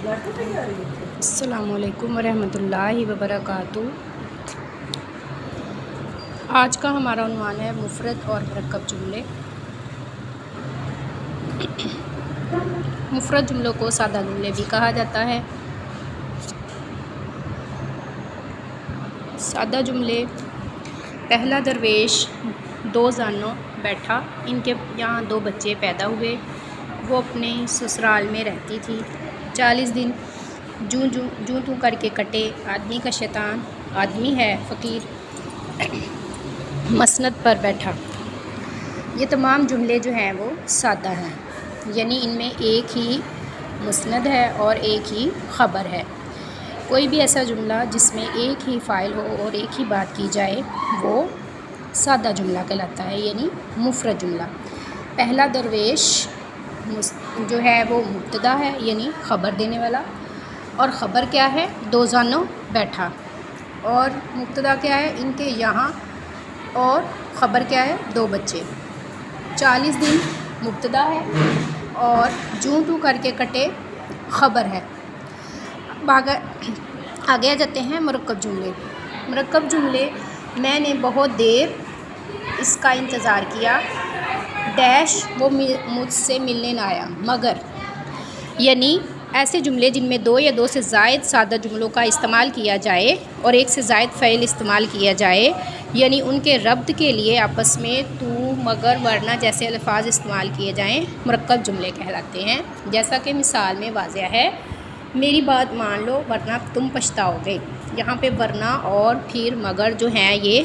السلام علیکم ورحمۃ اللہ وبرکاتہ۔ آج کا ہمارا عنوان ہے مفرد اور مرکب جملے۔ مفرد جملوں کو سادہ جملے بھی کہا جاتا ہے۔ سادہ جملے: پہلا درویش دو زانوں بیٹھا، ان کے یہاں دو بچے پیدا ہوئے، وہ اپنے سسرال میں رہتی تھی۔ 40 دن جوں توں کر کے کٹے، آدمی کا شیطان آدمی ہے فقیر مسند پر بیٹھا۔ یہ تمام جملے جو ہیں وہ سادہ ہیں، یعنی ان میں ایک ہی مسند ہے اور ایک ہی خبر ہے۔ کوئی بھی ایسا جملہ جس میں ایک ہی فاعل ہو اور ایک ہی بات کی جائے وہ سادہ جملہ کہلاتا ہے، یعنی مفرد جملہ۔ پہلا درویش جو ہے وہ مبتدا ہے، یعنی خبر دینے والا، اور خبر کیا ہے؟ دو زانوں بیٹھا، اور مبتدا کیا ہے؟ ان کے یہاں، اور خبر کیا ہے؟ دو بچے۔ 40 دن مبتدا ہے اور جوں توں کر کے کٹے خبر ہے۔ آگے آ جاتے ہیں مرکب جملے۔ مرکب جملے: میں نے بہت دیر اس کا انتظار کیا، ڈیش وہ مجھ سے ملنے نہ آیا مگر، یعنی ایسے جملے جن میں دو یا دو سے زائد سادہ جملوں کا استعمال کیا جائے اور ایک سے زائد فعل استعمال کیا جائے، یعنی ان کے ربط کے لیے آپس میں تو، مگر، ورنہ جیسے الفاظ استعمال کیے جائیں، مرکب جملے کہلاتے ہیں۔ جیسا کہ مثال میں واضح ہے، میری بات مان لو ورنہ تم پچھتاؤ گے۔ یہاں پہ ورنہ اور پھر مگر جو ہیں یہ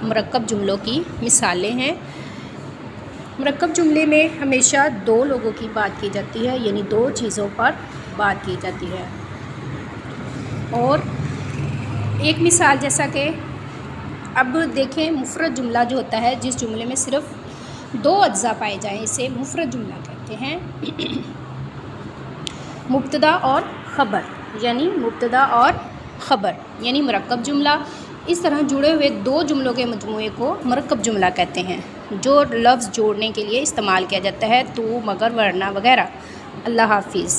مرکب جملوں کی مثالیں ہیں۔ مرکب جملے میں ہمیشہ دو لوگوں کی بات کی جاتی ہے، یعنی دو چیزوں پر بات کی جاتی ہے۔ اور ایک مثال جیسا کہ اب دیکھیں، مفرد جملہ جو ہوتا ہے جس جملے میں صرف دو اجزاء پائے جائیں اسے مفرد جملہ کہتے ہیں۔ مبتدا اور خبر، یعنی مبتدا اور خبر یعنی مرکب جملہ۔ اس طرح جڑے ہوئے دو جملوں کے مجموعے کو مرکب جملہ کہتے ہیں، جو لفظ جوڑنے کے لیے استعمال کیا جاتا ہے، تو، مگر، ورنہ وغیرہ۔ اللہ حافظ۔